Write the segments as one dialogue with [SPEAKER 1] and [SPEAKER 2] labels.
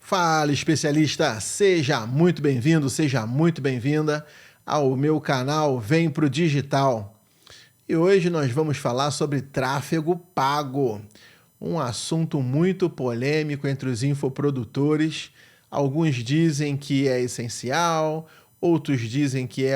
[SPEAKER 1] Fala, especialista! Seja muito bem-vindo, seja muito bem-vinda ao meu canal Vem Pro Digital. E hoje nós vamos falar sobre tráfego pago, um assunto muito polêmico entre os infoprodutores. Alguns dizem que é essencial, outros dizem que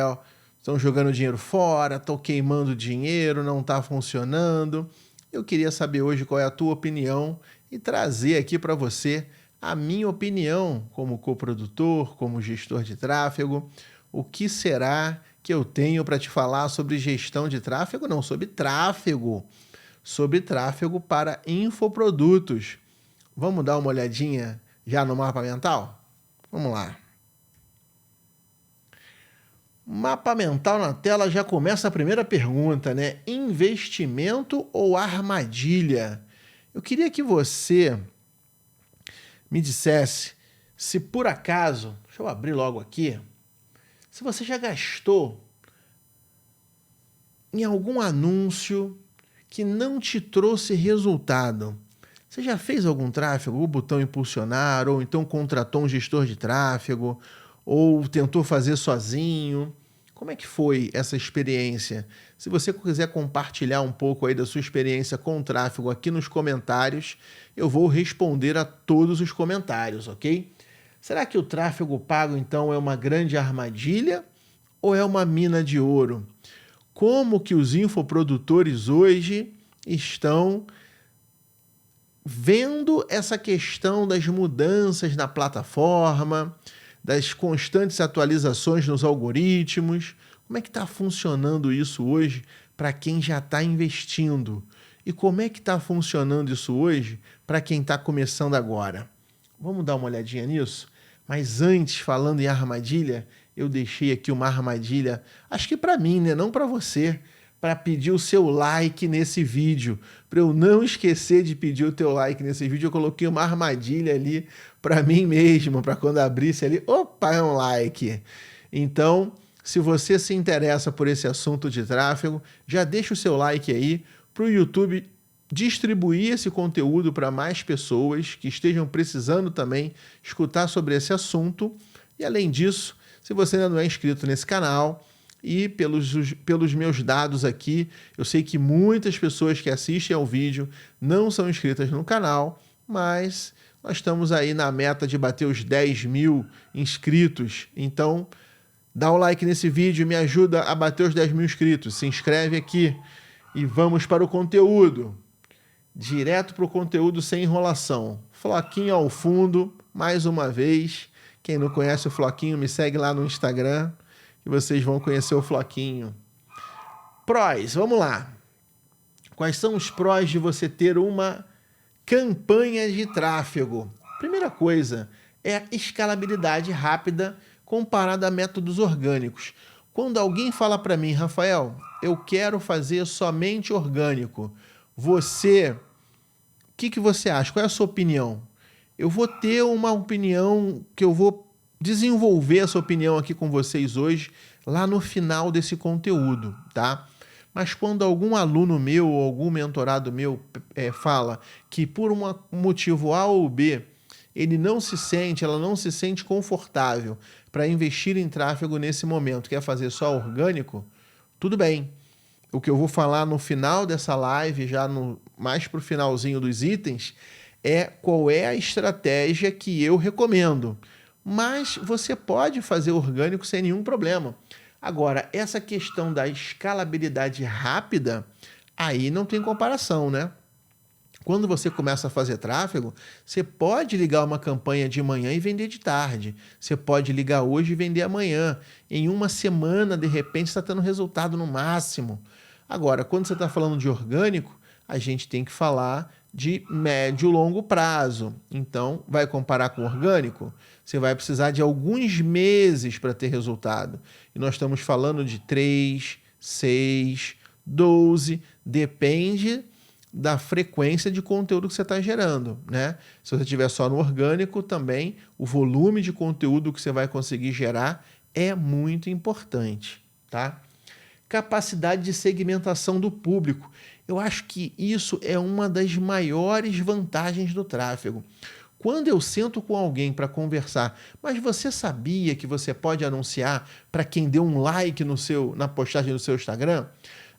[SPEAKER 1] estão jogando dinheiro fora, estão queimando dinheiro, não está funcionando. Eu queria saber hoje qual é a tua opinião e trazer aqui para você a minha opinião como coprodutor, como gestor de tráfego. O que será que eu tenho para te falar sobre gestão de tráfego? Não, sobre tráfego para infoprodutos. Vamos dar uma olhadinha já no mapa mental? Vamos lá. Mapa mental na tela, já começa a primeira pergunta, né? Investimento ou armadilha? Eu queria que você me dissesse se por acaso, deixa eu abrir logo aqui, se você já gastou em algum anúncio que não te trouxe resultado. Você já fez algum tráfego, o botão impulsionar, ou então contratou um gestor de tráfego, ou tentou fazer sozinho? Como é que foi essa experiência? Se você quiser compartilhar um pouco aí da sua experiência com o tráfego aqui nos comentários, eu vou responder a todos os comentários, ok? Será que o tráfego pago, então, é uma grande armadilha ou é uma mina de ouro? Como que os infoprodutores hoje estão vendo essa questão das mudanças na plataforma, das constantes atualizações nos algoritmos? Como é que está funcionando isso hoje para quem já está investindo? E como é que está funcionando isso hoje para quem está começando agora? Vamos dar uma olhadinha nisso? Mas antes, falando em armadilha, eu deixei aqui uma armadilha, acho que para mim, né? Não para você, para pedir o seu like nesse vídeo. Para eu não esquecer de pedir o teu like nesse vídeo, eu coloquei uma armadilha ali para mim mesmo, para quando abrisse ali, opa, é um like. Então, se você se interessa por esse assunto de tráfego, já deixa o seu like aí para o YouTube distribuir esse conteúdo para mais pessoas que estejam precisando também escutar sobre esse assunto. E além disso, se você ainda não é inscrito nesse canal, e pelos meus dados aqui, eu sei que muitas pessoas que assistem ao vídeo não são inscritas no canal, mas nós estamos aí na meta de bater os 10 mil inscritos. Então, dá um like nesse vídeo, me ajuda a bater os 10 mil inscritos. Se inscreve aqui e vamos para o conteúdo. Direto para o conteúdo sem enrolação. Floquinho ao fundo, mais uma vez. Quem não conhece o Floquinho, me segue lá no Instagram e vocês vão conhecer o Floquinho. Prós, vamos lá. Quais são os prós de você ter uma campanha de tráfego? Primeira coisa é a escalabilidade rápida comparada a métodos orgânicos. Quando alguém fala para mim, Rafael, eu quero fazer somente orgânico, o que você acha? Qual é a sua opinião? Eu vou ter uma opinião que eu vou desenvolver essa opinião aqui com vocês hoje, lá no final desse conteúdo, tá? Mas quando algum aluno meu ou algum mentorado meu fala que por um motivo A ou B, ela não se sente confortável para investir em tráfego nesse momento, quer fazer só orgânico, tudo bem. O que eu vou falar no final dessa live, mais para o finalzinho dos itens, é qual é a estratégia que eu recomendo. Mas você pode fazer orgânico sem nenhum problema. Agora, essa questão da escalabilidade rápida, aí não tem comparação, né? Quando você começa a fazer tráfego, você pode ligar uma campanha de manhã e vender de tarde. Você pode ligar hoje e vender amanhã. Em uma semana, de repente, você está tendo resultado no máximo. Agora, quando você está falando de orgânico, a gente tem que falar de médio e longo prazo. Então, vai comparar com orgânico? Você vai precisar de alguns meses para ter resultado. E nós estamos falando de 3, 6, 12, depende da frequência de conteúdo que você está gerando, né? Se você estiver só no orgânico, também o volume de conteúdo que você vai conseguir gerar é muito importante, tá? Capacidade de segmentação do público. Eu acho que isso é uma das maiores vantagens do tráfego. Quando eu sento com alguém para conversar, mas você sabia que você pode anunciar para quem deu um like na postagem do seu Instagram?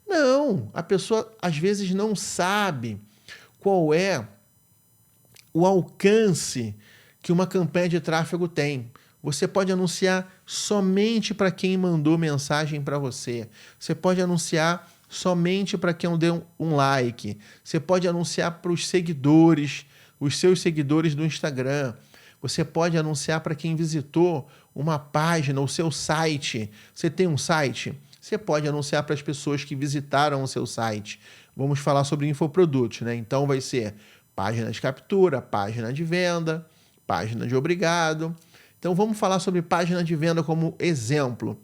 [SPEAKER 1] Não, a pessoa às vezes não sabe qual é o alcance que uma campanha de tráfego tem. Você pode anunciar somente para quem mandou mensagem para você. Você pode anunciar somente para quem deu um like. Você pode anunciar para os seguidores, os seus seguidores do Instagram. Você pode anunciar para quem visitou uma página, o seu site. Você tem um site? Você pode anunciar para as pessoas que visitaram o seu site. Vamos falar sobre infoprodutos, né? Então vai ser página de captura, página de venda, página de obrigado. Então vamos falar sobre página de venda como exemplo.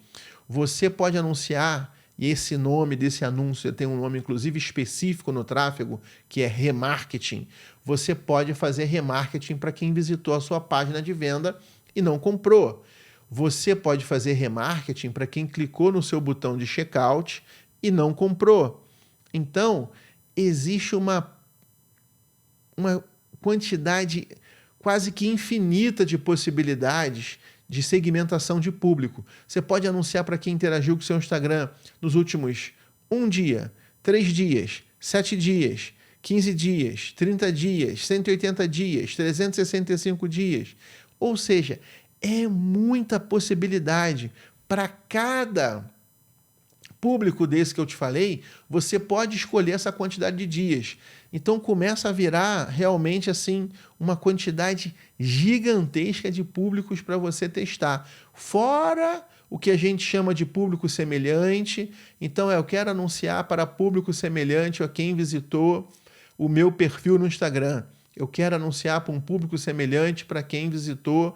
[SPEAKER 1] Você pode anunciar, e esse nome desse anúncio tem um nome inclusive específico no tráfego, que é remarketing. Você pode fazer remarketing para quem visitou a sua página de venda e não comprou. Você pode fazer remarketing para quem clicou no seu botão de checkout e não comprou. Então, existe uma quantidade quase que infinita de possibilidades de segmentação de público. Você pode anunciar para quem interagiu com o seu Instagram nos últimos 1 dia, 3 dias, 7 dias, 15 dias, 30 dias, 180 dias, 365 dias. Ou seja, é muita possibilidade. Para cada público desse que eu te falei, você pode escolher essa quantidade de dias. Então começa a virar realmente assim uma quantidade gigantesca de públicos para você testar. Fora o que a gente chama de público semelhante. Então eu quero anunciar para público semelhante a quem visitou o meu perfil no Instagram. Eu quero anunciar para um público semelhante para quem visitou,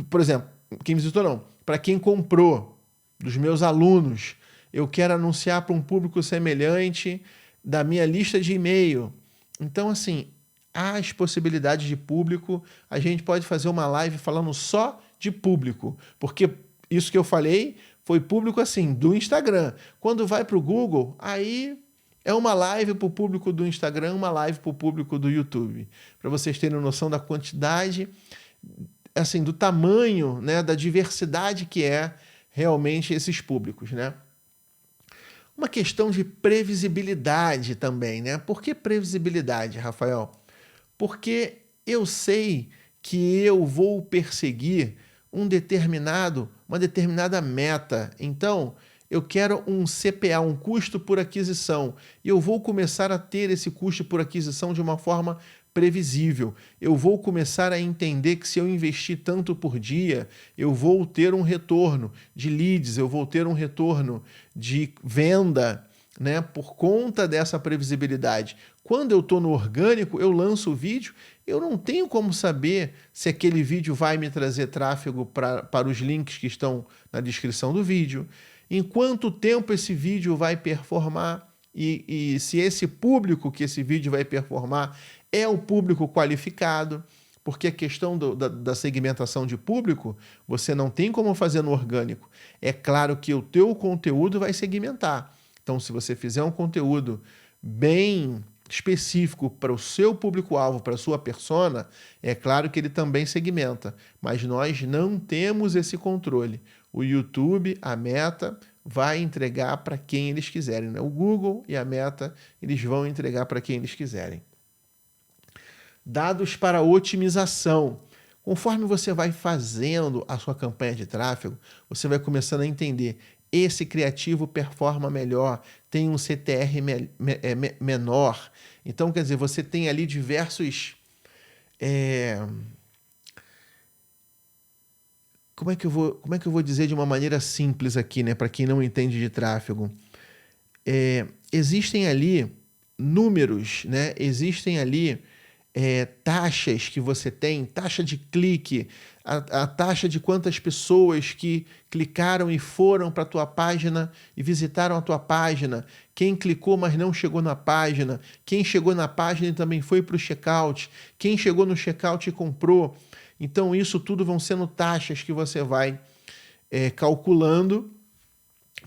[SPEAKER 1] por exemplo, quem visitou não, para quem comprou, dos meus alunos. Eu quero anunciar para um público semelhante da minha lista de e-mail. Então, assim, as possibilidades de público, a gente pode fazer uma live falando só de público, porque isso que eu falei foi público, assim, do Instagram. Quando vai para o Google, aí é uma live para o público do Instagram, uma live para o público do YouTube. Para vocês terem noção da quantidade, assim, do tamanho, né, da diversidade que é realmente esses públicos, né? Uma questão de previsibilidade também, né? Por que previsibilidade, Rafael? Porque eu sei que eu vou perseguir uma determinada meta. Então, eu quero um CPA, um custo por aquisição, e eu vou começar a ter esse custo por aquisição de uma forma previsível. Eu vou começar a entender que se eu investir tanto por dia, eu vou ter um retorno de leads, eu vou ter um retorno de venda, né, por conta dessa previsibilidade. Quando eu estou no orgânico, eu lanço o vídeo, eu não tenho como saber se aquele vídeo vai me trazer tráfego para os links que estão na descrição do vídeo, em quanto tempo esse vídeo vai performar e se esse público que esse vídeo vai performar é o público qualificado, porque a questão da segmentação de público, você não tem como fazer no orgânico. É claro que o teu conteúdo vai segmentar. Então, se você fizer um conteúdo bem específico para o seu público-alvo, para a sua persona, é claro que ele também segmenta, mas nós não temos esse controle. O YouTube, a Meta, vai entregar para quem eles quiserem, né? O Google e a Meta, eles vão entregar para quem eles quiserem. Dados para otimização. Conforme você vai fazendo a sua campanha de tráfego, você vai começando a entender: esse criativo performa melhor, tem um CTR menor. Então, quer dizer, você tem ali diversos... Como é que eu vou dizer de uma maneira simples aqui, né, para quem não entende de tráfego? Existem ali números, né? Existem ali taxas que você tem, taxa de clique, a taxa de quantas pessoas que clicaram e foram para a tua página e visitaram a tua página, quem clicou mas não chegou na página, quem chegou na página e também foi para o checkout, quem chegou no checkout e comprou. Então isso tudo vão sendo taxas que você vai calculando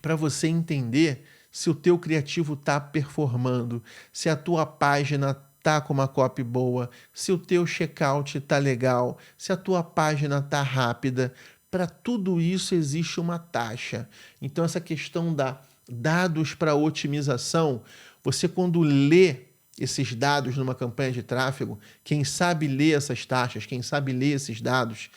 [SPEAKER 1] para você entender se o teu criativo está performando, se a tua página tá com uma copy boa, se o teu checkout tá legal, se a tua página tá rápida. Para tudo isso existe uma taxa. Então essa questão da dados para otimização, você quando lê esses dados numa campanha de tráfego, quem sabe ler essas taxas, quem sabe ler esses dados,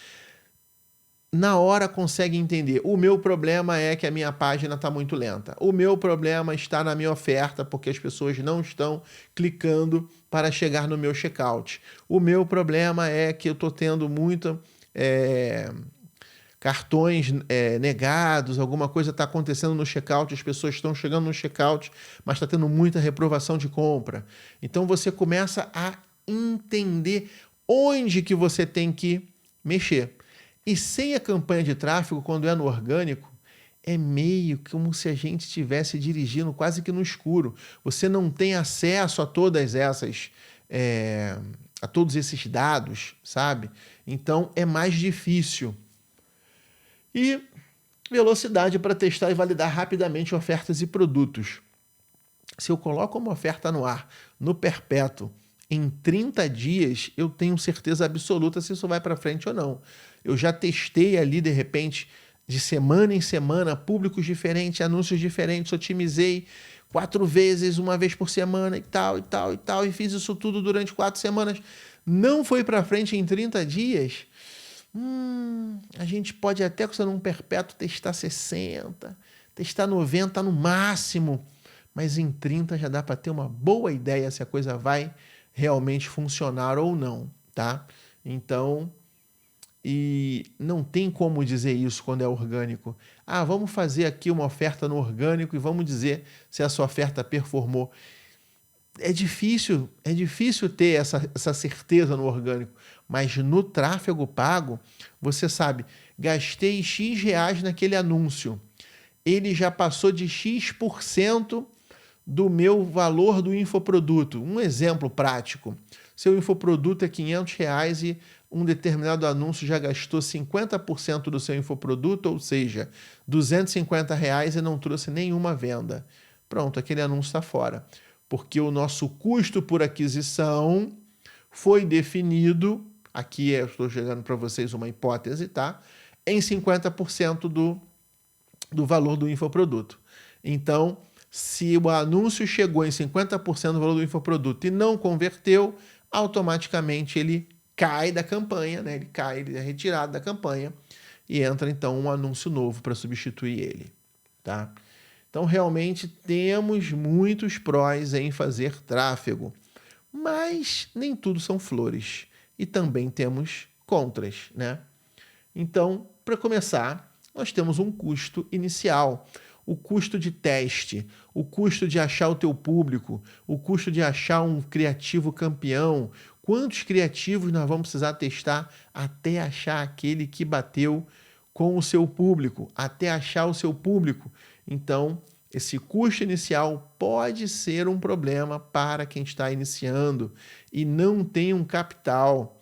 [SPEAKER 1] na hora consegue entender. O meu problema é que a minha página está muito lenta. O meu problema está na minha oferta, porque as pessoas não estão clicando para chegar no meu checkout. O meu problema é que eu estou tendo muito cartões negados, alguma coisa está acontecendo no checkout, as pessoas estão chegando no checkout, mas está tendo muita reprovação de compra. Então você começa a entender onde que você tem que mexer. E sem a campanha de tráfego, quando é no orgânico, é meio como se a gente estivesse dirigindo quase que no escuro. Você não tem acesso a todas essas, a todos esses dados, sabe? Então é mais difícil. E velocidade para testar e validar rapidamente ofertas e produtos. Se eu coloco uma oferta no ar, no perpétuo, em 30 dias, eu tenho certeza absoluta se isso vai para frente ou não. Eu já testei ali, de repente, de semana em semana, públicos diferentes, anúncios diferentes, otimizei 4 vezes, uma vez por semana e tal, e fiz isso tudo durante 4 semanas. Não foi para frente em 30 dias. A gente pode até, usando um perpétuo, testar 60, testar 90 no máximo, mas em 30 já dá para ter uma boa ideia se a coisa vai realmente funcionar ou não, tá? Então, e não tem como dizer isso quando é orgânico. Ah, vamos fazer aqui uma oferta no orgânico e vamos dizer se essa oferta performou. É difícil ter essa certeza no orgânico, mas no tráfego pago, você sabe, gastei X reais naquele anúncio, ele já passou de X% do meu valor do infoproduto. Um exemplo prático, seu infoproduto é R$500 e um determinado anúncio já gastou 50% do seu infoproduto, ou seja, R$250 e não trouxe nenhuma venda. Pronto, aquele anúncio está fora. Porque o nosso custo por aquisição foi definido, aqui eu estou chegando para vocês uma hipótese, tá? Em 50% do valor do infoproduto. Então, se o anúncio chegou em 50% do valor do infoproduto e não converteu, automaticamente ele cai da campanha, né? Ele é retirado da campanha e entra então um anúncio novo para substituir ele, tá? Então, realmente, temos muitos prós em fazer tráfego, mas nem tudo são flores. E também temos contras, né? Então, para começar, nós temos um custo inicial, o custo de teste, o custo de achar o teu público, o custo de achar um criativo campeão. Quantos criativos nós vamos precisar testar até achar aquele que bateu com o seu público, até achar o seu público? Então, esse custo inicial pode ser um problema para quem está iniciando e não tem um capital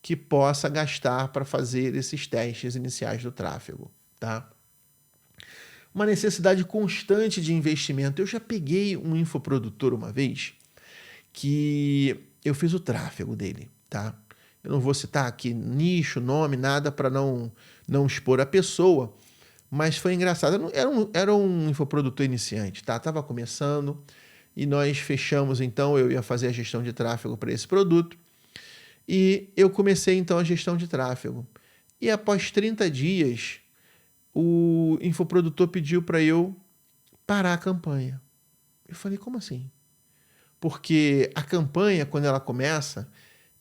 [SPEAKER 1] que possa gastar para fazer esses testes iniciais do tráfego, tá? Uma necessidade constante de investimento. Eu já peguei um infoprodutor uma vez que eu fiz o tráfego dele, tá? Eu não vou citar aqui nicho, nome, nada para não expor a pessoa, mas foi engraçado. Era um infoprodutor iniciante, tá? Tava começando e nós fechamos, então, eu ia fazer a gestão de tráfego para esse produto e eu comecei, então, a gestão de tráfego. E após 30 dias, o infoprodutor pediu para eu parar a campanha. Eu falei, como assim? Porque a campanha, quando ela começa,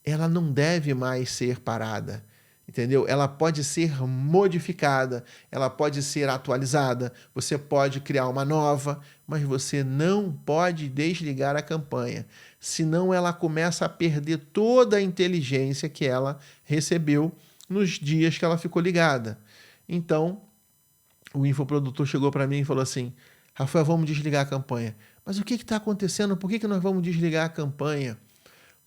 [SPEAKER 1] ela não deve mais ser parada, entendeu? Ela pode ser modificada, ela pode ser atualizada, você pode criar uma nova, mas você não pode desligar a campanha, senão ela começa a perder toda a inteligência que ela recebeu nos dias que ela ficou ligada. Então, o infoprodutor chegou para mim e falou assim, Rafael, vamos desligar a campanha. Mas o que está acontecendo? Por que nós vamos desligar a campanha?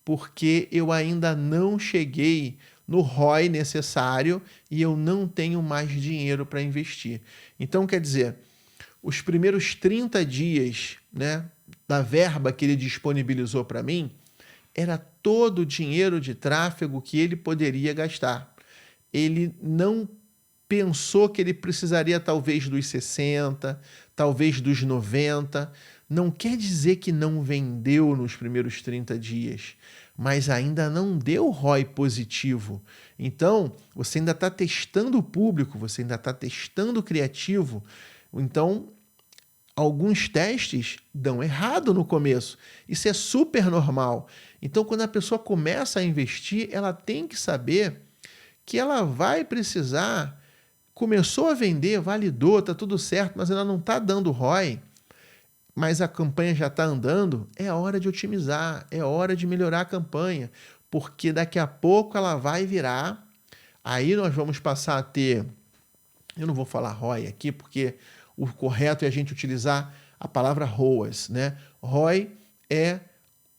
[SPEAKER 1] Porque eu ainda não cheguei no ROI necessário e eu não tenho mais dinheiro para investir. Então, quer dizer, os primeiros 30 dias, né, da verba que ele disponibilizou para mim, era todo o dinheiro de tráfego que ele poderia gastar. Ele não pensou que ele precisaria talvez dos 60, talvez dos 90. Não quer dizer que não vendeu nos primeiros 30 dias, mas ainda não deu ROI positivo. Então, você ainda está testando o público, você ainda está testando o criativo. Então, alguns testes dão errado no começo. Isso é super normal. Então, quando a pessoa começa a investir, ela tem que saber que ela vai precisar. Começou a vender, validou, está tudo certo, mas ela não está dando ROI, mas a campanha já está andando, é hora de otimizar, é hora de melhorar a campanha, porque daqui a pouco ela vai virar, aí nós vamos passar a ter, eu não vou falar ROI aqui, porque o correto é a gente utilizar a palavra ROAS, né? ROI é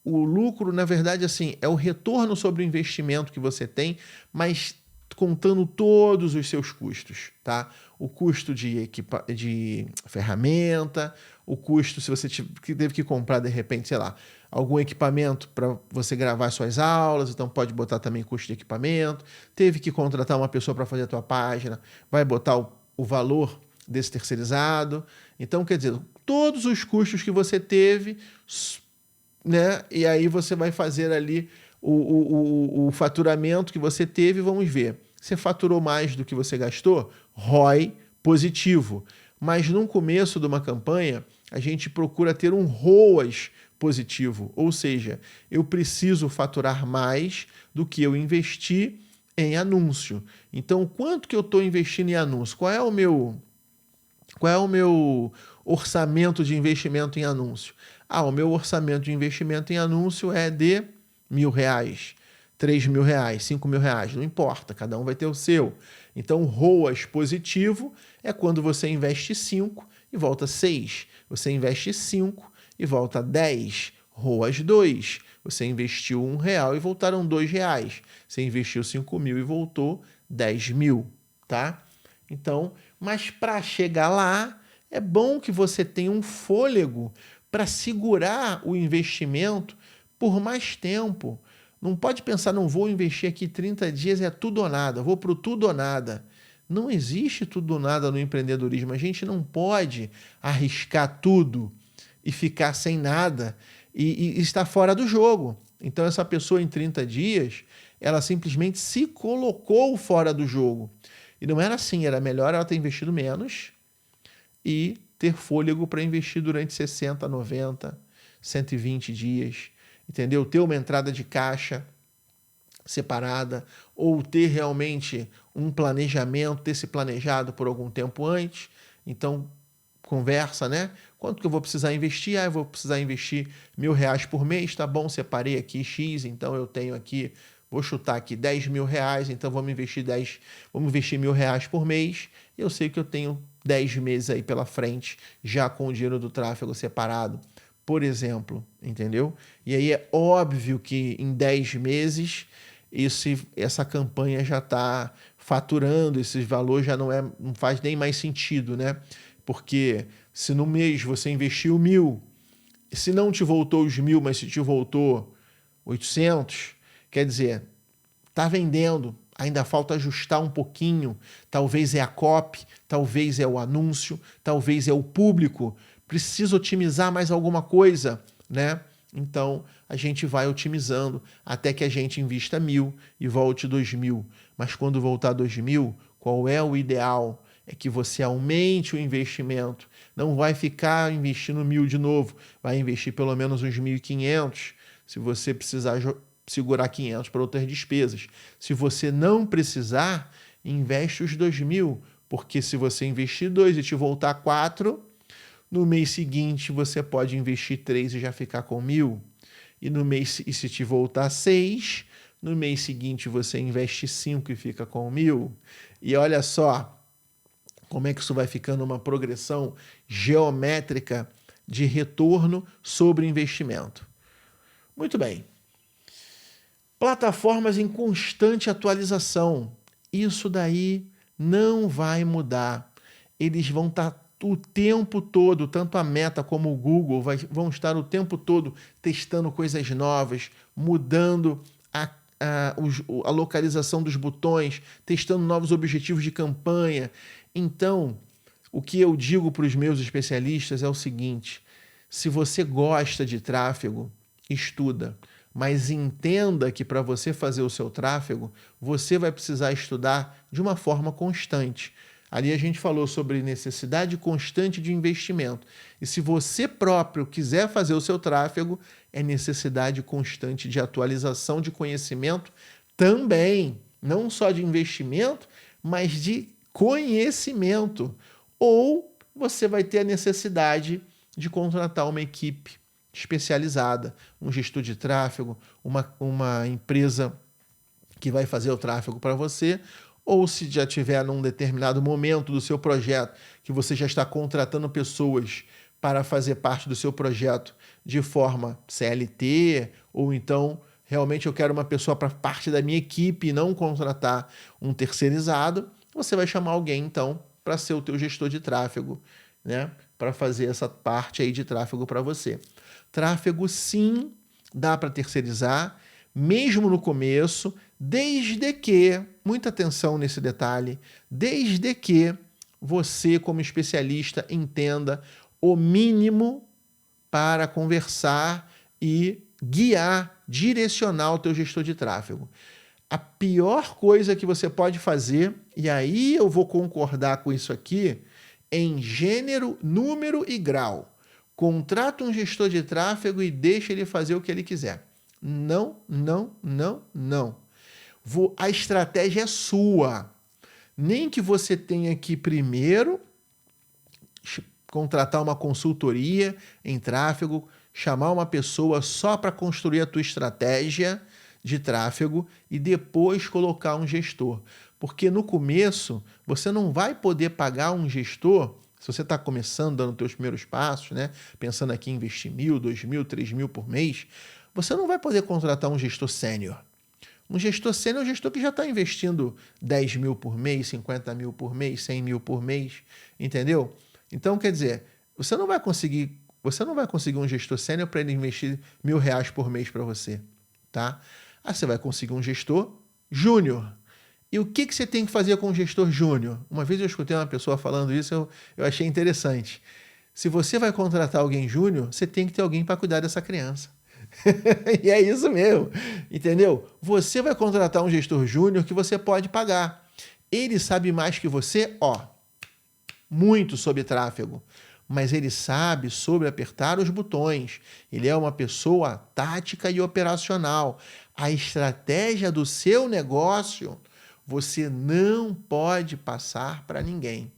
[SPEAKER 1] o lucro, na verdade, assim, é o retorno sobre o investimento que você tem, mas contando todos os seus custos, tá? O custo de ferramenta, o custo se você teve que comprar, de repente, sei lá, algum equipamento para você gravar suas aulas, então pode botar também custo de equipamento, teve que contratar uma pessoa para fazer a tua página, vai botar o valor desse terceirizado. Então, quer dizer, todos os custos que você teve, né? E aí você vai fazer ali o faturamento que você teve, vamos ver. Você faturou mais do que você gastou? ROI positivo. Mas no começo de uma campanha, a gente procura ter um ROAS positivo. Ou seja, eu preciso faturar mais do que eu investi em anúncio. Então, quanto que eu estou investindo em anúncio? Qual é o meu orçamento de investimento em anúncio? O meu orçamento de investimento em anúncio é de R$1.000, R$3.000, R$5.000, não importa, cada um vai ter o seu. Então, o ROAS positivo é quando você investe 5 e volta 6. Você investe 5 e volta 10. ROAS 2. Você investiu R$1 e voltaram R$2. Você investiu 5.000 e voltou 10.000, tá? Então, mas para chegar lá, é bom que você tenha um fôlego para segurar o investimento por mais tempo. Não pode pensar, não vou investir aqui 30 dias, é tudo ou nada, vou para o tudo ou nada. Não existe tudo ou nada no empreendedorismo. A gente não pode arriscar tudo e ficar sem nada e estar fora do jogo. Então, essa pessoa em 30 dias, ela simplesmente se colocou fora do jogo. E não era assim, era melhor ela ter investido menos e ter fôlego para investir durante 60, 90, 120 dias. Entendeu? Ter uma entrada de caixa separada ou ter realmente um planejamento, ter se planejado por algum tempo antes. Então, conversa, né? Quanto que eu vou precisar investir? Eu vou precisar investir R$1.000 por mês, tá bom? Separei aqui X, então eu tenho aqui, vou chutar aqui R$10.000, então vamos investir R$1.000 por mês. Eu sei que eu tenho 10 meses aí pela frente, já com o dinheiro do tráfego separado, por exemplo, entendeu? E aí é óbvio que em 10 meses essa campanha já está faturando, esse valor já não faz nem mais sentido, né? Porque se no mês você investiu 1.000, se não te voltou os 1.000, mas se te voltou 800, quer dizer, está vendendo, ainda falta ajustar um pouquinho, talvez é a copy, talvez é o anúncio, talvez é o público, precisa otimizar mais alguma coisa, né? Então, a gente vai otimizando até que a gente invista 1.000 e volte 2.000. Mas quando voltar 2.000, qual é o ideal? É que você aumente o investimento. Não vai ficar investindo 1.000 de novo, vai investir pelo menos uns 1.500, se você precisar segurar 500 para outras despesas. Se você não precisar, investe os 2.000, porque se você investir 2 e te voltar 4, no mês seguinte você pode investir 3 e já ficar com 1.000. E se te voltar 6, no mês seguinte você investe 5 e fica com 1.000. E olha só como é que isso vai ficando uma progressão geométrica de retorno sobre investimento. Muito bem. Plataformas em constante atualização. Isso daí não vai mudar. Eles vão estar o tempo todo, tanto a Meta como o Google vão estar o tempo todo testando coisas novas, mudando a localização dos botões, testando novos objetivos de campanha. Então, o que eu digo para os meus especialistas é o seguinte: se você gosta de tráfego, estuda, mas entenda que para você fazer o seu tráfego, você vai precisar estudar de uma forma constante. Ali a gente falou sobre necessidade constante de investimento. E se você próprio quiser fazer o seu tráfego, é necessidade constante de atualização de conhecimento também. Não só de investimento, mas de conhecimento. Ou você vai ter a necessidade de contratar uma equipe especializada, um gestor de tráfego, uma empresa que vai fazer o tráfego para você, ou se já tiver num determinado momento do seu projeto que você já está contratando pessoas para fazer parte do seu projeto de forma CLT, ou então realmente eu quero uma pessoa para parte da minha equipe e não contratar um terceirizado, você vai chamar alguém então para ser o teu gestor de tráfego, né? Para fazer essa parte aí de tráfego para você. Tráfego, sim, dá para terceirizar, mesmo no começo, desde que, muita atenção nesse detalhe, desde que você, como especialista, entenda o mínimo para conversar e guiar, direcionar o teu gestor de tráfego. A pior coisa que você pode fazer, e aí eu vou concordar com isso aqui, em gênero, número e grau. Contrata um gestor de tráfego e deixa ele fazer o que ele quiser. Não, não, não, não. A estratégia é sua. Nem que você tenha que primeiro contratar uma consultoria em tráfego, chamar uma pessoa só para construir a tua estratégia de tráfego e depois colocar um gestor. Porque no começo você não vai poder pagar um gestor, se você está começando, dando os teus primeiros passos, né? Pensando aqui em investir 1.000, 2.000, 3.000 por mês, você não vai poder contratar um gestor sênior. Um gestor sênior é um gestor que já está investindo 10.000 por mês, 50.000 por mês, 100.000 por mês, entendeu? Então, quer dizer, você não vai conseguir um gestor sênior para ele investir R$1.000 por mês para você, tá? Aí você vai conseguir um gestor júnior. E o que você tem que fazer com o gestor júnior? Uma vez eu escutei uma pessoa falando isso, eu achei interessante. Se você vai contratar alguém júnior, você tem que ter alguém para cuidar dessa criança. E é isso mesmo, entendeu? Você vai contratar um gestor júnior que você pode pagar. Ele sabe mais que você, muito sobre tráfego, mas ele sabe sobre apertar os botões. Ele é uma pessoa tática e operacional. A estratégia do seu negócio você não pode passar para ninguém,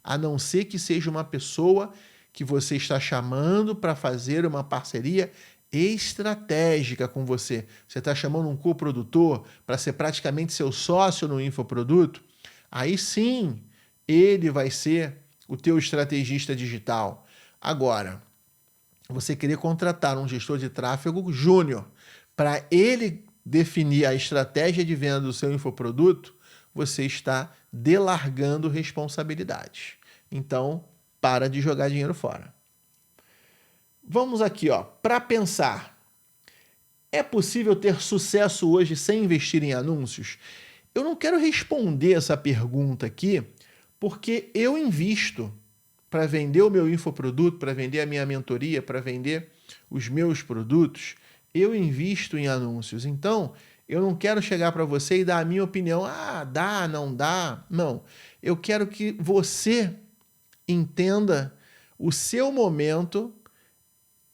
[SPEAKER 1] a não ser que seja uma pessoa que você está chamando para fazer uma parceria estratégica com você. Você está chamando um coprodutor para ser praticamente seu sócio no infoproduto, aí sim ele vai ser o teu estrategista digital. Agora, você querer contratar um gestor de tráfego júnior para ele definir a estratégia de venda do seu infoproduto, você está delargando responsabilidades. Então, para de jogar dinheiro fora. Vamos aqui, para pensar. É possível ter sucesso hoje sem investir em anúncios? Eu não quero responder essa pergunta aqui, porque eu invisto para vender o meu infoproduto, para vender a minha mentoria, para vender os meus produtos, eu invisto em anúncios. Então, eu não quero chegar para você e dar a minha opinião. Dá, não dá. Não. Eu quero que você entenda o seu momento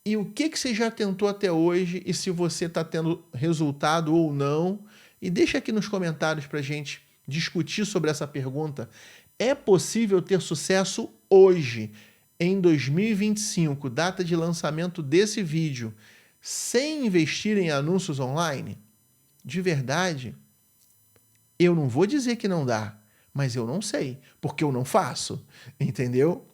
[SPEAKER 1] e o que você já tentou até hoje e se você está tendo resultado ou não. E deixa aqui nos comentários para a gente discutir sobre essa pergunta. É possível ter sucesso hoje, em 2025, data de lançamento desse vídeo, sem investir em anúncios online? De verdade, eu não vou dizer que não dá, mas eu não sei, porque eu não faço, entendeu?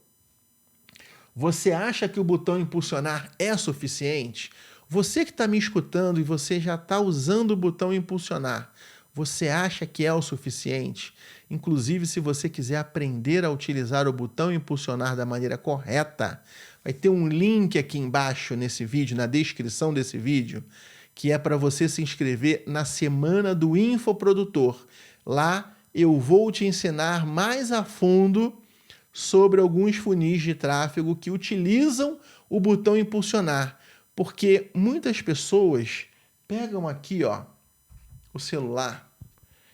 [SPEAKER 1] Você acha que o botão impulsionar é suficiente? Você que está me escutando e você já está usando o botão impulsionar, Você acha que é o suficiente? Inclusive, se você quiser aprender a utilizar o botão impulsionar da maneira correta, vai ter um link aqui embaixo nesse vídeo, na descrição desse vídeo, que é para você se inscrever na semana do Infoprodutor. Lá eu vou te ensinar mais a fundo sobre alguns funis de tráfego que utilizam o botão impulsionar, porque muitas pessoas pegam aqui, ó, o celular,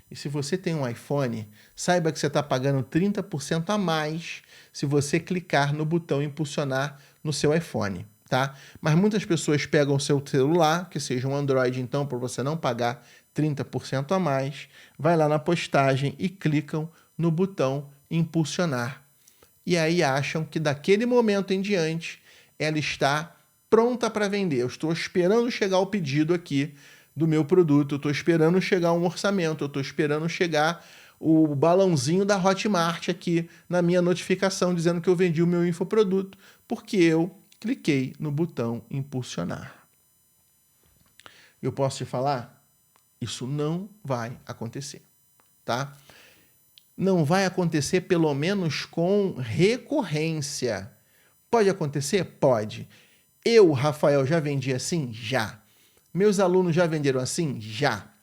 [SPEAKER 1] e se você tem um iPhone, saiba que você está pagando 30% a mais se você clicar no botão impulsionar no seu iPhone, tá? Mas muitas pessoas pegam o seu celular, que seja um Android, então, para você não pagar 30% a mais, vai lá na postagem e clicam no botão impulsionar. E aí acham que daquele momento em diante ela está pronta para vender. Eu estou esperando chegar o pedido aqui do meu produto, eu estou esperando chegar um orçamento, eu estou esperando chegar o balãozinho da Hotmart aqui na minha notificação dizendo que eu vendi o meu infoproduto, porque eu cliquei no botão impulsionar. Eu posso te falar? Isso não vai acontecer, tá? Não vai acontecer, pelo menos com recorrência. Pode acontecer? Pode. Eu, Rafael, já vendi assim? Já. Meus alunos já venderam assim? Já.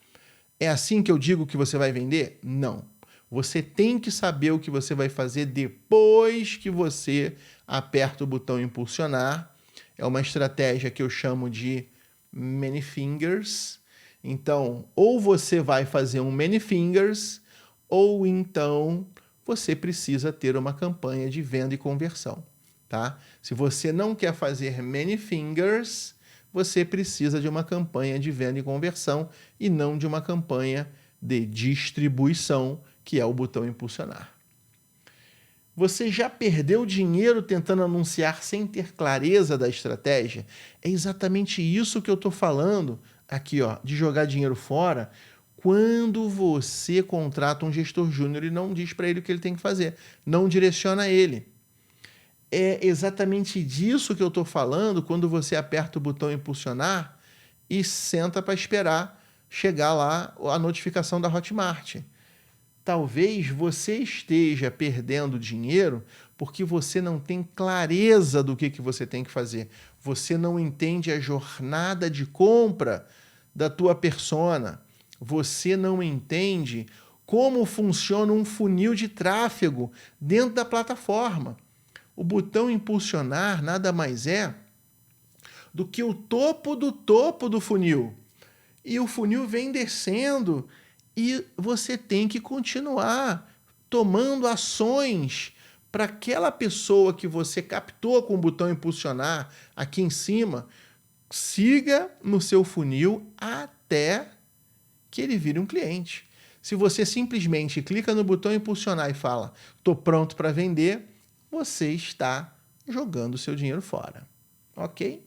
[SPEAKER 1] É assim que eu digo que você vai vender? Não. Você tem que saber o que você vai fazer depois que você aperta o botão impulsionar. É uma estratégia que eu chamo de many fingers. Então, ou você vai fazer um many fingers, ou então você precisa ter uma campanha de venda e conversão, tá? Se você não quer fazer many fingers, você precisa de uma campanha de venda e conversão e não de uma campanha de distribuição, que é o botão impulsionar. Você já perdeu dinheiro tentando anunciar sem ter clareza da estratégia? É exatamente isso que eu estou falando aqui, ó, de jogar dinheiro fora, quando você contrata um gestor júnior e não diz para ele o que ele tem que fazer, não direciona ele. É exatamente disso que eu estou falando quando você aperta o botão impulsionar e senta para esperar chegar lá a notificação da Hotmart. Talvez você esteja perdendo dinheiro porque você não tem clareza do que você tem que fazer. Você não entende a jornada de compra da tua persona. Você não entende como funciona um funil de tráfego dentro da plataforma. O botão impulsionar nada mais é do que o topo do funil. E o funil vem descendo e você tem que continuar tomando ações para aquela pessoa que você captou com o botão impulsionar aqui em cima, siga no seu funil até que ele vire um cliente. Se você simplesmente clica no botão impulsionar e fala, estou pronto para vender, você está jogando o seu dinheiro fora, ok?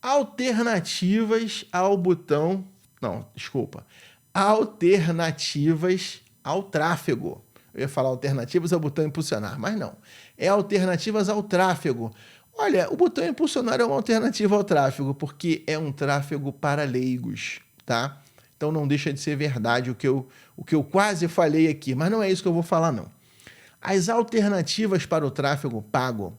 [SPEAKER 1] Alternativas ao botão... Não, desculpa. Alternativas ao tráfego. Eu ia falar alternativas ao botão impulsionar, mas não. É alternativas ao tráfego. Olha, o botão impulsionar é uma alternativa ao tráfego, porque é um tráfego para leigos, tá? Então não deixa de ser verdade o que eu quase falei aqui, mas não é isso que eu vou falar, não. As alternativas para o tráfego pago,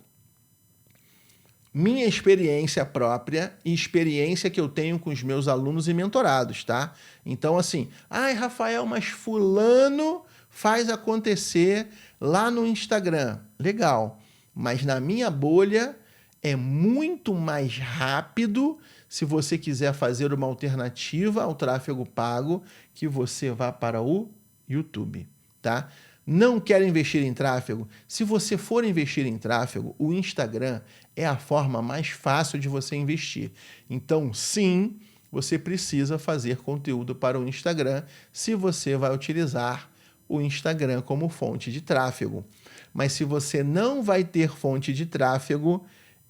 [SPEAKER 1] minha experiência própria e experiência que eu tenho com os meus alunos e mentorados, tá? Então, assim, ai, Rafael, mas fulano faz acontecer lá no Instagram. Legal, mas na minha bolha é muito mais rápido se você quiser fazer uma alternativa ao tráfego pago que você vá para o YouTube, tá? Não quer investir em tráfego? Se você for investir em tráfego, o Instagram é a forma mais fácil de você investir. Então, sim, você precisa fazer conteúdo para o Instagram se você vai utilizar o Instagram como fonte de tráfego. Mas se você não vai ter fonte de tráfego,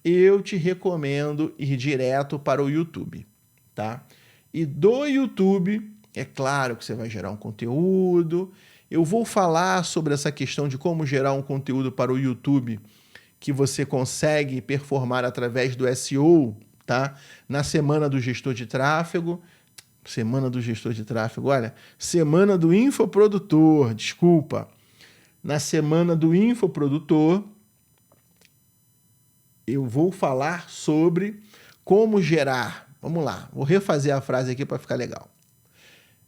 [SPEAKER 1] eu te recomendo ir direto para o YouTube, tá? E do YouTube, é claro que você vai gerar um conteúdo. Eu vou falar sobre essa questão de como gerar um conteúdo para o YouTube que você consegue performar através do SEO, tá? Na semana do gestor de tráfego. Semana do gestor de tráfego. Olha, semana do infoprodutor, desculpa. Na semana do infoprodutor, eu vou falar sobre como gerar. Vamos lá, vou refazer a frase aqui para ficar legal.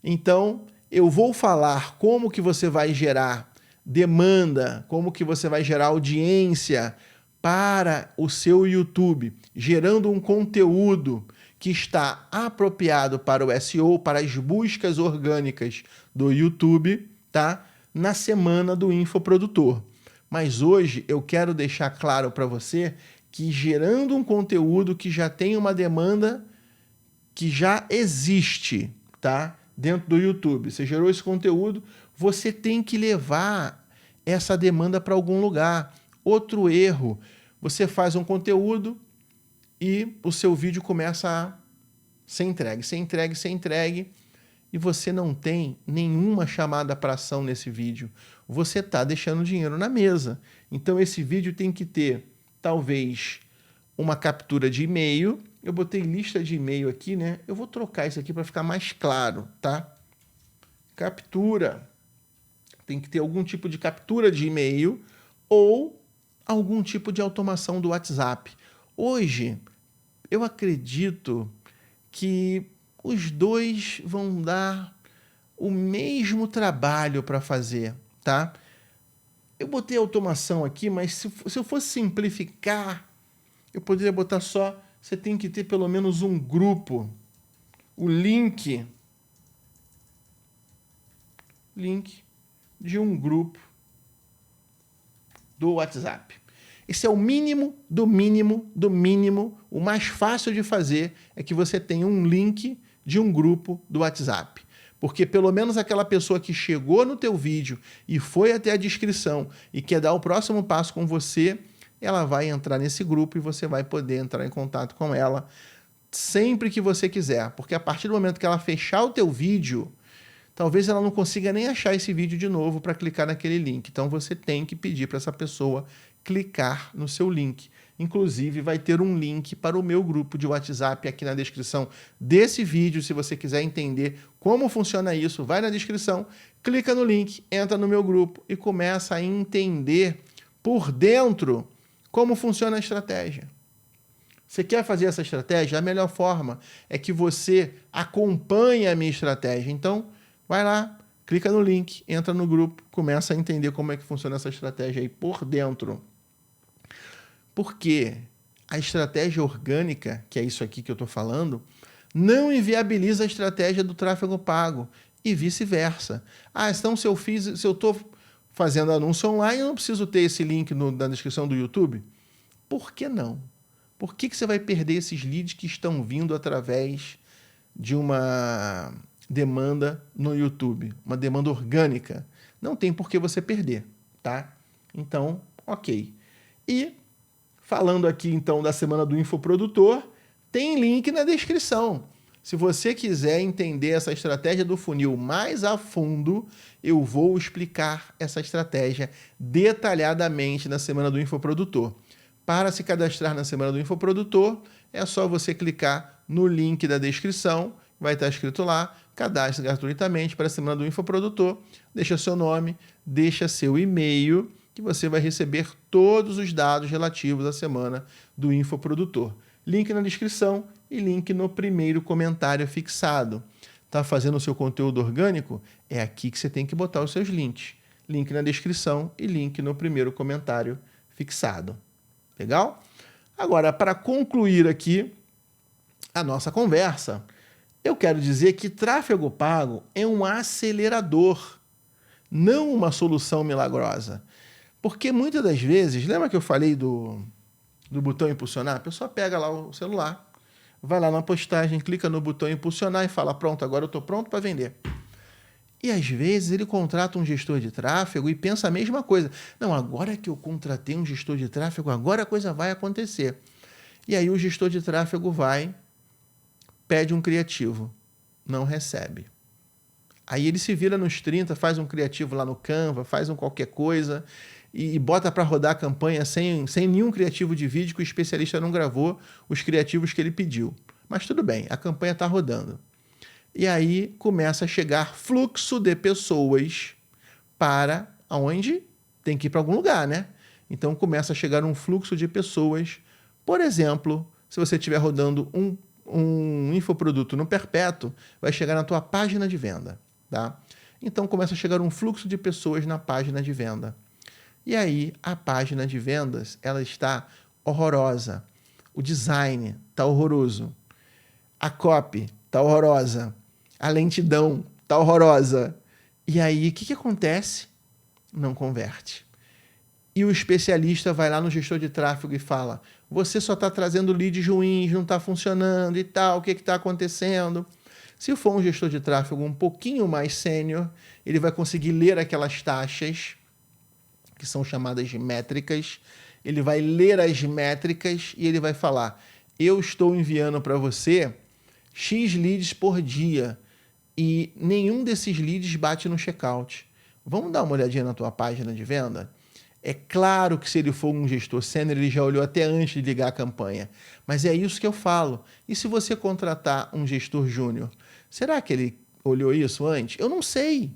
[SPEAKER 1] Então, eu vou falar como que você vai gerar demanda, como que você vai gerar audiência para o seu YouTube, gerando um conteúdo que está apropriado para o SEO, para as buscas orgânicas do YouTube, tá? Na semana do infoprodutor. Mas hoje eu quero deixar claro para você que gerando um conteúdo que já tem uma demanda que já existe, tá? Dentro do YouTube. Você gerou esse conteúdo, você tem que levar essa demanda para algum lugar. Outro erro, você faz um conteúdo e o seu vídeo começa a ser entregue, e você não tem nenhuma chamada para ação nesse vídeo. Você está deixando dinheiro na mesa. Então esse vídeo tem que ter, talvez, uma captura de e-mail. Eu botei lista de e-mail aqui, né? Eu vou trocar isso aqui para ficar mais claro, tá? Captura. Tem que ter algum tipo de captura de e-mail ou algum tipo de automação do WhatsApp. Hoje, eu acredito que os dois vão dar o mesmo trabalho para fazer, tá? Eu botei automação aqui, mas se eu fosse simplificar, eu poderia botar só, você tem que ter pelo menos um grupo, o link de um grupo do WhatsApp. Esse é o mínimo do mínimo do mínimo. O mais fácil de fazer é que você tenha um link de um grupo do WhatsApp. Porque pelo menos aquela pessoa que chegou no teu vídeo e foi até a descrição e quer dar o próximo passo com você, ela vai entrar nesse grupo e você vai poder entrar em contato com ela sempre que você quiser. Porque a partir do momento que ela fechar o teu vídeo, talvez ela não consiga nem achar esse vídeo de novo para clicar naquele link. Então você tem que pedir para essa pessoa clicar no seu link. Inclusive, vai ter um link para o meu grupo de WhatsApp aqui na descrição desse vídeo. Se você quiser entender como funciona isso, vai na descrição, clica no link, entra no meu grupo e começa a entender por dentro como funciona a estratégia. Você quer fazer essa estratégia? A melhor forma é que você acompanhe a minha estratégia. Então, vai lá, clica no link, entra no grupo, começa a entender como é que funciona essa estratégia aí por dentro. Porque a estratégia orgânica, que é isso aqui que eu estou falando, não inviabiliza a estratégia do tráfego pago e vice-versa. Ah, então se eu estou fazendo anúncio online, eu não preciso ter esse link na descrição do YouTube? Por que não? Por que você vai perder esses leads que estão vindo através de uma demanda no YouTube, uma demanda orgânica? Não tem por que você perder, tá? Então, ok. E falando aqui então da semana do infoprodutor, tem link na descrição. Se você quiser entender essa estratégia do funil mais a fundo, eu vou explicar essa estratégia detalhadamente na semana do infoprodutor. Para se cadastrar na semana do infoprodutor, é só você clicar no link da descrição, vai estar escrito lá, cadastre gratuitamente para a semana do infoprodutor, deixa seu nome, deixa seu e-mail, que você vai receber todos os dados relativos à semana do infoprodutor. Link na descrição e link no primeiro comentário fixado. Está fazendo o seu conteúdo orgânico? É aqui que você tem que botar os seus links. Link na descrição e link no primeiro comentário fixado. Legal? Agora, para concluir aqui a nossa conversa, eu quero dizer que tráfego pago é um acelerador, não uma solução milagrosa. Porque muitas das vezes, lembra que eu falei do botão impulsionar? A pessoa pega lá o celular, vai lá na postagem, clica no botão impulsionar e fala, pronto, agora eu estou pronto para vender. E às vezes ele contrata um gestor de tráfego e pensa a mesma coisa. Não, agora que eu contratei um gestor de tráfego, agora a coisa vai acontecer. E aí o gestor de tráfego vai, pede um criativo, não recebe. Aí ele se vira nos 30, faz um criativo lá no Canva, faz um qualquer coisa e bota para rodar a campanha sem nenhum criativo de vídeo que o especialista não gravou os criativos que ele pediu. Mas tudo bem, a campanha está rodando. E aí começa a chegar fluxo de pessoas para onde tem que ir para algum lugar, né? Então começa a chegar um fluxo de pessoas. Por exemplo, se você estiver rodando um infoproduto no Perpétuo, vai chegar na tua página de venda, tá? Então começa a chegar um fluxo de pessoas na página de venda. E aí a página de vendas, ela está horrorosa. O design está horroroso. A copy está horrorosa. A lentidão está horrorosa. E aí o que acontece? Não converte. E o especialista vai lá no gestor de tráfego e fala: você só está trazendo leads ruins, não está funcionando e tal, o que está acontecendo? Se for um gestor de tráfego um pouquinho mais sênior, ele vai conseguir ler aquelas taxas, que são chamadas de métricas, ele vai ler as métricas e ele vai falar: eu estou enviando para você X leads por dia e nenhum desses leads bate no checkout. Vamos dar uma olhadinha na tua página de venda? É claro que se ele for um gestor sênior, ele já olhou até antes de ligar a campanha. Mas é isso que eu falo. E se você contratar um gestor júnior, será que ele olhou isso antes? Eu não sei.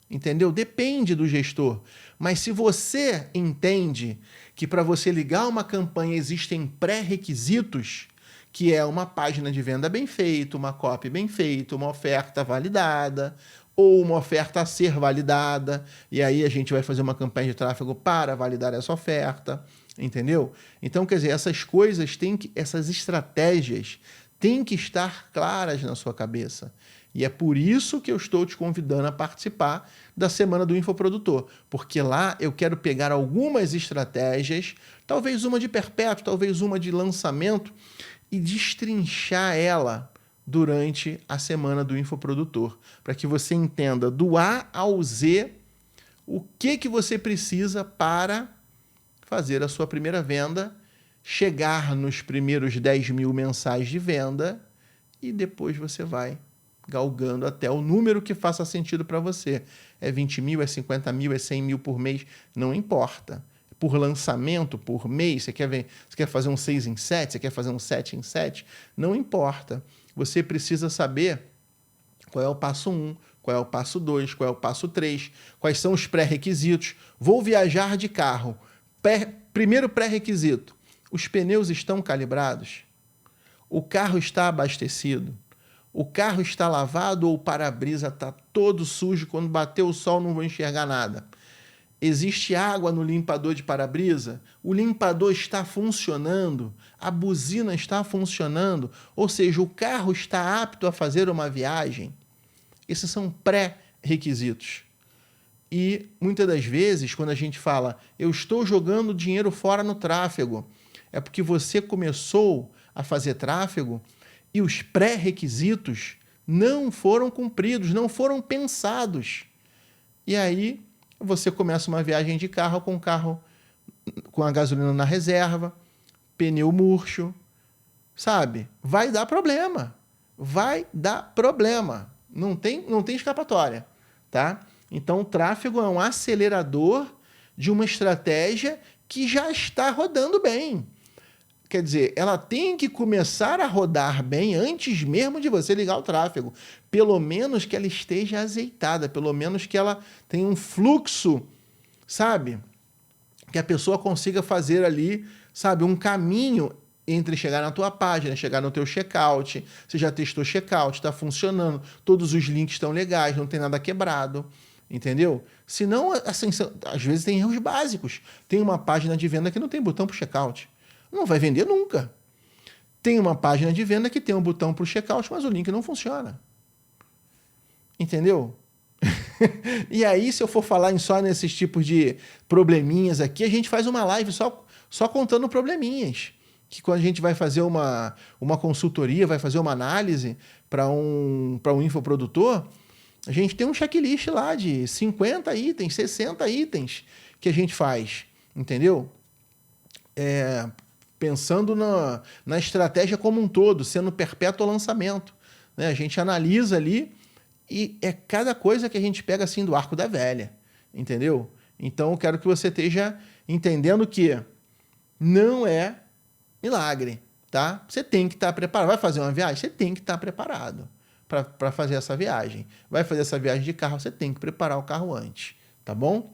[SPEAKER 1] Entendeu? Depende do gestor. Mas se você entende que para você ligar uma campanha existem pré-requisitos, que é uma página de venda bem feita, uma copy bem feita, uma oferta validada, ou uma oferta a ser validada, e aí a gente vai fazer uma campanha de tráfego para validar essa oferta, entendeu? Então, quer dizer, essas coisas essas estratégias têm que estar claras na sua cabeça. E é por isso que eu estou te convidando a participar da Semana do Infoprodutor, porque lá eu quero pegar algumas estratégias, talvez uma de perpétuo, talvez uma de lançamento, e destrinchar ela durante a Semana do Infoprodutor, para que você entenda do A ao Z o que você precisa para fazer a sua primeira venda, chegar nos primeiros 10 mil mensais de venda e depois você vai galgando até o número que faça sentido para você. É 20 mil, é 50 mil, é 100 mil por mês, não importa. Por lançamento, por mês, você quer fazer um 6 em 7, você quer fazer um 7 em 7, não importa. Você precisa saber qual é o passo 1, qual é o passo 2, qual é o passo 3, quais são os pré-requisitos. Vou viajar de carro. Primeiro pré-requisito: os pneus estão calibrados? O carro está abastecido? O carro está lavado ou o para-brisa está todo sujo? Quando bater o sol não vou enxergar nada. Existe água no limpador de para-brisa? O limpador está funcionando? A buzina está funcionando? Ou seja, o carro está apto a fazer uma viagem? Esses são pré-requisitos. E muitas das vezes, quando a gente fala eu estou jogando dinheiro fora no tráfego, é porque você começou a fazer tráfego e os pré-requisitos não foram cumpridos, não foram pensados. E aí você começa uma viagem de carro com a gasolina na reserva, pneu murcho, sabe? Vai dar problema. Vai dar problema. Não tem escapatória, tá? Então o tráfego é um acelerador de uma estratégia que já está rodando bem. Quer dizer, ela tem que começar a rodar bem antes mesmo de você ligar o tráfego. Pelo menos que ela esteja azeitada, pelo menos que ela tenha um fluxo, sabe? Que a pessoa consiga fazer ali, sabe, um caminho entre chegar na tua página, chegar no teu checkout. Você já testou checkout, está funcionando, todos os links estão legais, não tem nada quebrado, entendeu? Senão, assim, às vezes tem erros básicos. Tem uma página de venda que não tem botão para o checkout. Não vai vender nunca. Tem uma página de venda que tem um botão para o checkout, mas o link não funciona. Entendeu? E aí, se eu for falar só nesses tipos de probleminhas aqui, a gente faz uma live só contando probleminhas. Que quando a gente vai fazer uma consultoria, vai fazer uma análise para um infoprodutor, a gente tem um checklist lá de 50 itens, 60 itens que a gente faz. Entendeu? Pensando na estratégia como um todo, sendo perpétuo lançamento, né? A gente analisa ali e é cada coisa que a gente pega assim do arco da velha, entendeu? Então eu quero que você esteja entendendo que não é milagre, tá? Você tem que estar preparado. Vai fazer uma viagem? Você tem que estar preparado para fazer essa viagem. Vai fazer essa viagem de carro, você tem que preparar o carro antes, tá bom?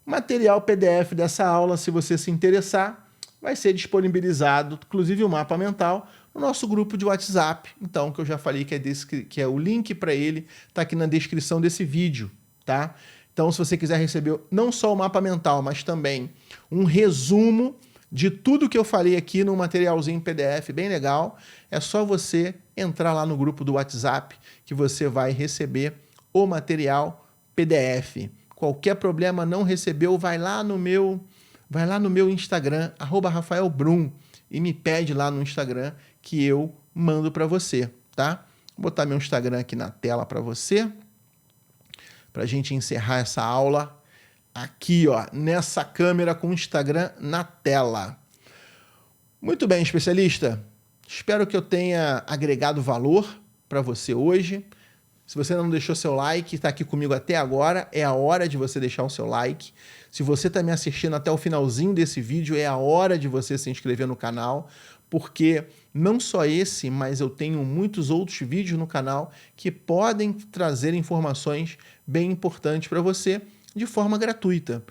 [SPEAKER 1] Material PDF dessa aula, se você se interessar, vai ser disponibilizado, inclusive o mapa mental, no nosso grupo de WhatsApp. Então, que eu já falei que é o link para ele, está aqui na descrição desse vídeo, tá? Então, se você quiser receber não só o mapa mental, mas também um resumo de tudo que eu falei aqui num materialzinho PDF bem legal, é só você entrar lá no grupo do WhatsApp que você vai receber o material PDF. Qualquer problema, não recebeu, vai lá no meu Instagram, @RafaelBrum, e me pede lá no Instagram que eu mando para você, tá? Vou botar meu Instagram aqui na tela para você, para a gente encerrar essa aula aqui, ó, nessa câmera com o Instagram na tela. Muito bem, especialista. Espero que eu tenha agregado valor para você hoje. Se você não deixou seu like, está aqui comigo até agora, é a hora de você deixar o seu like. Se você está me assistindo até o finalzinho desse vídeo, é a hora de você se inscrever no canal, porque não só esse, mas eu tenho muitos outros vídeos no canal que podem trazer informações bem importantes para você de forma gratuita.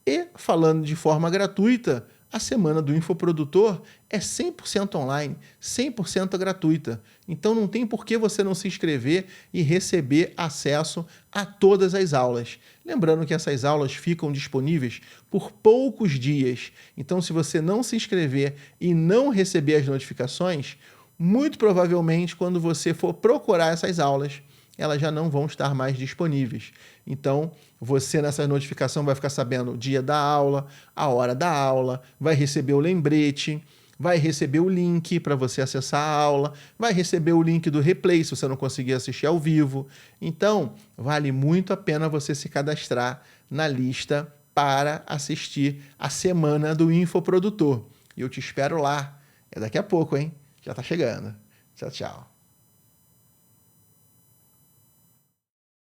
[SPEAKER 1] E falando de forma gratuita, a semana do Infoprodutor é 100% online, 100% gratuita. Então não tem por que você não se inscrever e receber acesso a todas as aulas. Lembrando que essas aulas ficam disponíveis por poucos dias. Então, se você não se inscrever e não receber as notificações, muito provavelmente quando você for procurar essas aulas, elas já não vão estar mais disponíveis. Então, você nessa notificação vai ficar sabendo o dia da aula, a hora da aula, vai receber o lembrete, vai receber o link para você acessar a aula, vai receber o link do replay se você não conseguir assistir ao vivo. Então, vale muito a pena você se cadastrar na lista para assistir a semana do Infoprodutor. E eu te espero lá. É daqui a pouco, hein? Já está chegando. Tchau, tchau.